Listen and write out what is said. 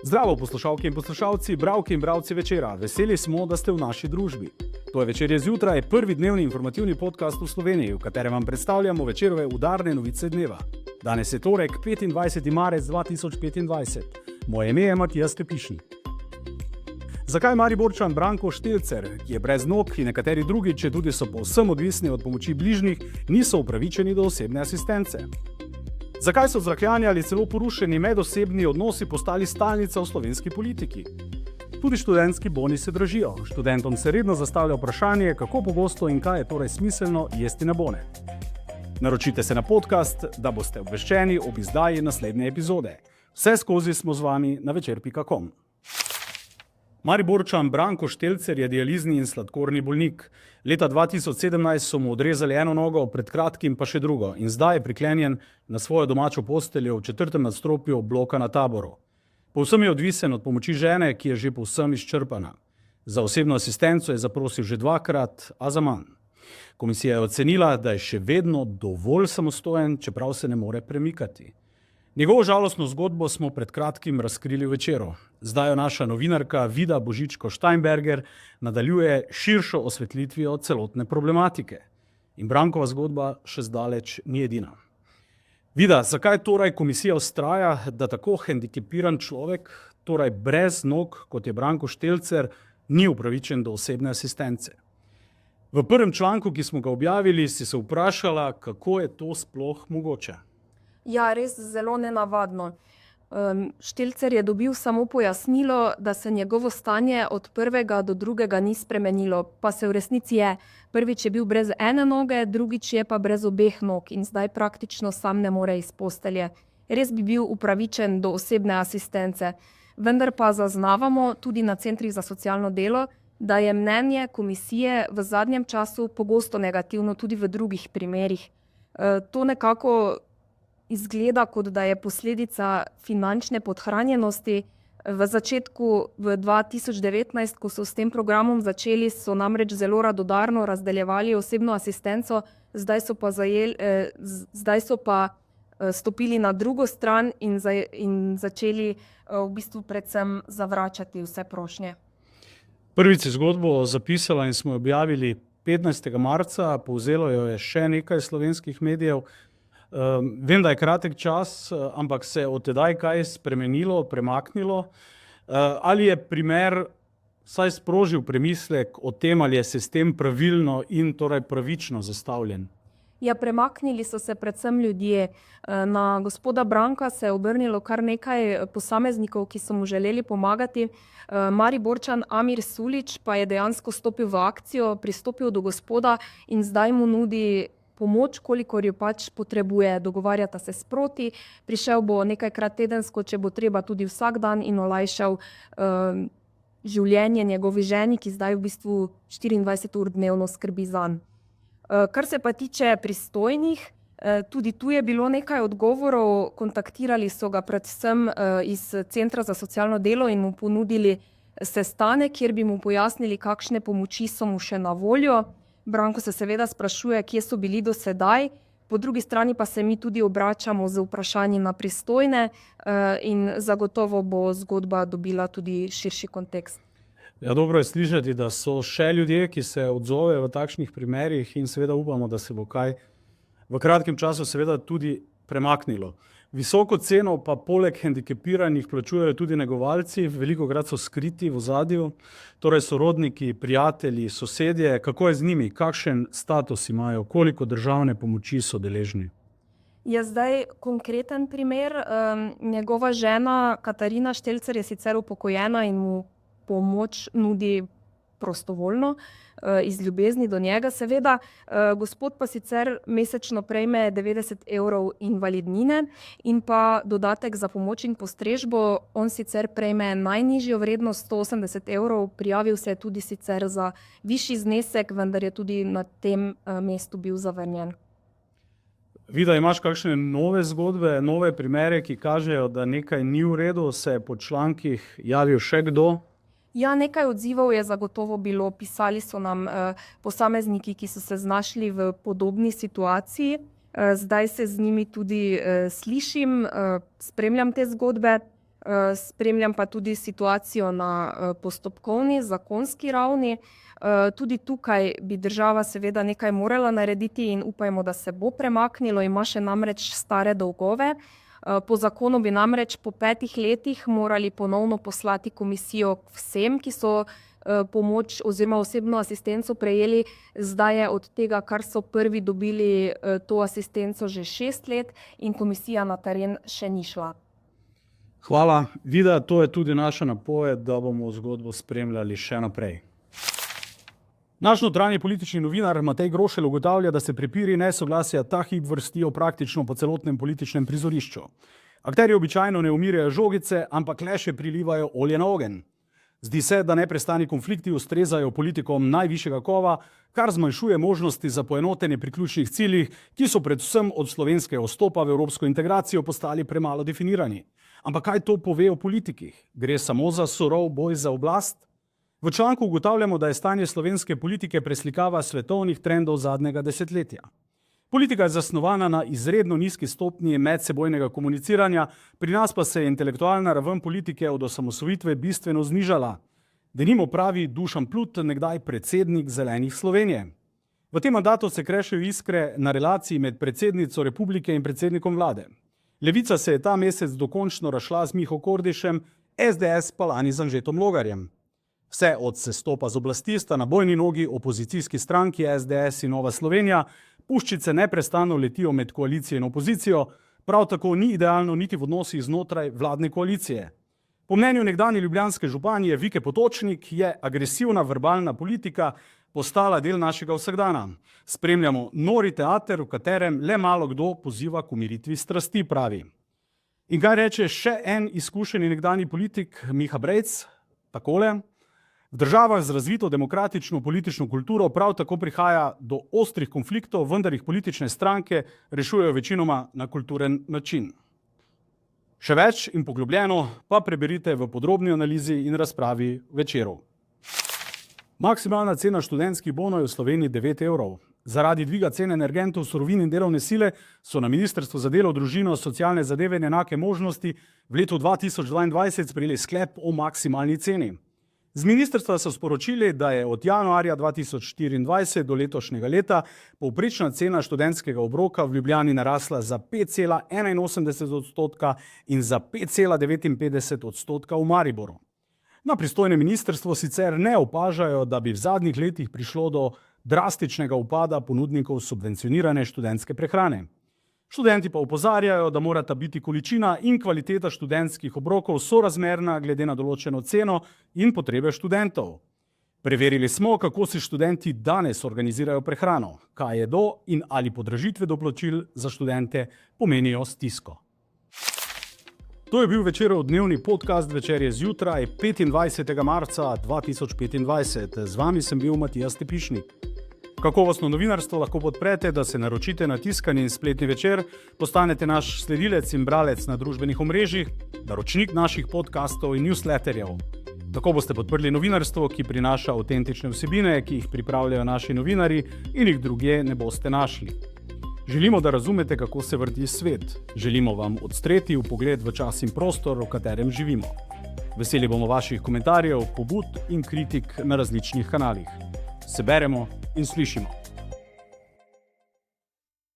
Zdravo poslušalke in poslušalci, bralke in bralci Večera. Veseli smo, da ste v naši družbi. To je Večerje zjutraj, prvi dnevni informativni podcast v Sloveniji, v katerem vam predstavljamo Večerove udarne novice dneva. Danes je torek, 25. marec 2025. Moje ime je Matijas Tepišnik. Zakaj Mariborčan Branko Štelcer, ki je brez nog, in nekateri drugi, če tudi so povsem odvisni od pomoči bližnjih, niso upravičeni do osebne asistence? Zakaj so zrahljani ali celo porušeni medosebni odnosi postali stalnica v slovenski politiki? Tudi študentski boni se dražijo. Študentom se redno zastavlja vprašanje, kako pogosto in kaj je torej smiselno jesti na bone. Naročite se na podcast, da boste obveščeni ob izdaji naslednje epizode. Vse skozi smo z vami na večer.com. Mariborčan Branko Štelcer je dializni in sladkorni bolnik. Leta 2017 so mu odrezali eno nogo, pred kratkim pa še drugo, in zdaj je priklenjen na svojo domačo posteljo v 4. nadstropju bloka na Taboru. Povsem je odvisen od pomoči žene, ki je že povsem izčrpana. Za osebno asistenco je zaprosil že 2-krat, a za manj. Komisija je ocenila, da je še vedno dovolj samostojen, čeprav se ne more premikati. Njegovo žalostno zgodbo smo pred kratkim razkrili v Večeru. Zdaj jo naša novinarka Vida Božičko-Steinberger nadaljuje širšo osvetlitvijo celotne problematike. In Brankova zgodba še zdaleč ni edina. Vida, zakaj torej komisija vztraja, da tako hendikepiran človek, torej brez nog, kot je Branko Štelcer, ni upravičen do osebne asistence? V prvem članku, ki smo ga objavili, si se vprašala, kako je to sploh mogoče. Ja, res zelo nenavadno. Štelcer je dobil samo pojasnilo, da se njegovo stanje od prvega do drugega ni spremenilo, pa se v resnici je. Prvič je bil brez ene noge, drugič je pa brez obeh nog in zdaj praktično sam ne more iz postelje. Res bi bil upravičen do osebne asistence. Vendar pa zaznavamo tudi na centrih za socialno delo, da je mnenje komisije v zadnjem času pogosto negativno tudi v drugih primerih. To nekako izgleda, kot da je posledica finančne podhranjenosti. V začetku v 2019, ko so s tem programom začeli, so namreč zelo radodarno razdeljevali osebno asistenco, zdaj so pa stopili na drugo stran in začeli v bistvu predvsem zavračati vse prošnje. Prvič si zgodbo zapisala in smo jo objavili 15. marca, povzelo jo je še nekaj slovenskih medijev. Vem, da je kratek čas, ampak se je od tedaj kaj spremenilo, premaknilo. Ali je primer saj sprožil premislek o tem, ali je sistem pravilno in torej pravično zastavljen? Ja, premaknili so se predvsem ljudje. Na gospoda Branka se je obrnilo kar nekaj posameznikov, ki so mu želeli pomagati. Mariborčan Amir Sulič pa je dejansko stopil v akcijo, pristopil do gospoda in zdaj mu nudi pomoč, kolikor jo pač potrebuje. Dogovarjata se sproti, prišel bo nekajkrat tedensko, če bo treba tudi vsak dan, in olajšal življenje njegovi ženi, ki zdaj v bistvu 24 ur dnevno skrbi zanj. Kar se pa tiče pristojnih, tudi tu je bilo nekaj odgovorov. Kontaktirali so ga predvsem iz Centra za socialno delo in mu ponudili sestanek, kjer bi mu pojasnili, kakšne pomoči so mu še na voljo. Branko se seveda sprašuje, kje so bili do sedaj, po drugi strani pa se mi tudi obračamo z vprašanji na pristojne in zagotovo bo zgodba dobila tudi širši kontekst. Ja, dobro je slišati, da so še ljudje, ki se odzovejo v takšnih primerih, in seveda upamo, da se bo kaj v kratkem času seveda tudi premaknilo. Visoko ceno pa poleg hendikepiranih plačujejo tudi negovalci, velikokrat so skriti v ozadju, torej sorodniki, prijatelji, sosedje. Kako je z njimi? Kakšen status imajo? Koliko državne pomoči so deležni? Je zdaj konkreten primer. Njegova žena Katarina Štelcer je sicer upokojena in mu pomoč nudi prostovoljno, iz ljubezni do njega seveda. Gospod pa sicer mesečno prejme 90 evrov invalidnine in pa dodatek za pomoč in postrežbo. On sicer prejme najnižjo vrednost 180 evrov, prijavil se je tudi sicer za višji znesek, vendar je tudi na tem mestu bil zavrnjen. Vida, imaš kakšne nove zgodbe, nove primere, ki kažejo, da nekaj ni v redu? Se je po člankih javil še kdo? Ja, nekaj odzivov je zagotovo bilo. Pisali so nam posamezniki, ki so se znašli v podobni situaciji. Zdaj se z njimi tudi slišim, spremljam te zgodbe. Spremljam pa tudi situacijo na postopkovni, zakonski ravni. Tudi tukaj bi država seveda nekaj morala narediti in upajmo, da se bo premaknilo, ima še namreč stare dolgove. Po zakonu bi namreč po 5 letih morali ponovno poslati komisijo vsem, ki so pomoč oziroma osebno asistenco prejeli. Zdaj je od tega, kar so prvi dobili to asistenco, že 6 let in komisija na teren še ni šla. Hvala, Vida, to je tudi naša napoved, da bomo zgodbo spremljali še naprej. Naš notranji politični novinar Matej Grošelj ugotavlja, da se prepiri in nesoglasja ta hip vrstijo praktično po celotnem političnem prizorišču. Akterji običajno ne umirjajo žogice, ampak le še prilivajo olje na ogenj. Zdi se, da neprestani konflikti ustrezajo politikom najvišjega kova, kar zmanjšuje možnosti za poenotenje pri ključnih ciljih, ki so predvsem od slovenskega vstopa v evropsko integracijo postali premalo definirani. Ampak kaj to pove o politikih? Gre samo za surov boj za oblast? V članku ugotavljamo, da je stanje slovenske politike preslikava svetovnih trendov zadnjega desetletja. Politika je zasnovana na izredno nizki stopnji medsebojnega komuniciranja, pri nas pa se je intelektualna raven politike od osamosvojitve bistveno znižala. Denimo pravi Dušan Plut, nekdaj predsednik Zelenih Slovenije. V tem mandatu se krešejo iskre na relaciji med predsednico republike in predsednikom vlade. Levica se je ta mesec dokončno razšla z Miho Kordišem, SDS pa lani z Anžetom Logarjem. Vse od sestopa z oblasti sta na bojni nogi opozicijski stranki SDS in Nova Slovenija, puščice neprestano letijo med koalicijo in opozicijo, prav tako ni idealno niti v odnosih znotraj vladne koalicije. Po mnenju nekdanje ljubljanske županje Vike Potočnik je agresivna verbalna politika postala del našega vsakdana. Spremljamo nori teater, v katerem le malo kdo poziva k umiritvi strasti, pravi. In kaj reče še en izkušeni nekdanji politik, Miha Brejc, takole: v državah z razvito demokratično politično kulturo prav tako prihaja do ostrih konfliktov, vendar jih politične stranke rešujejo večinoma na kulturen način. Še več in poglobljeno pa preberite v podrobni analizi in razpravi Večerov. Maksimalna cena študentskih bonov je v Sloveniji 9 evrov. Zaradi dviga cen energentov, surovin in delovne sile so na Ministrstvu za delo, družino, socialne zadeve in enake možnosti v letu 2022 sprejeli sklep o maksimalni ceni. Z ministrstva so sporočili, da je od januarja 2024 do letošnjega leta povprečna cena študentskega obroka v Ljubljani narasla za 5,81% in za 5,59% v Mariboru. Na pristojnem ministrstvu sicer ne opažajo, da bi v zadnjih letih prišlo do drastičnega upada ponudnikov subvencionirane študentske prehrane. Študenti pa opozarjajo, da morata biti količina in kvaliteta študentskih obrokov sorazmerna glede na določeno ceno in potrebe študentov. Preverili smo, kako si študenti danes organizirajo prehrano, kaj jedo in ali podražitve doplačil za študente pomenijo stisko. To je bil Večerov dnevni podcast Večerje zjutraj 25. marca 2025. Z vami sem bil Matijas Tepišnik. Kakovostno novinarstvo lahko podprete, da se naročite na tiskani in spletni Večer, postanete naš sledilec in bralec na družbenih omrežjih, naročnik naših podcastov in newsletterjev. Tako boste podprli novinarstvo, ki prinaša avtentične vsebine, ki jih pripravljajo naši novinarji in jih drugje ne boste našli. Želimo, da razumete, kako se vrti svet. Želimo vam odstreti vpogled v čas in prostor, v katerem živimo. Veseli bomo vaših komentarjev, pobud in kritik na različnih kanalih. Se beremo in slišimo.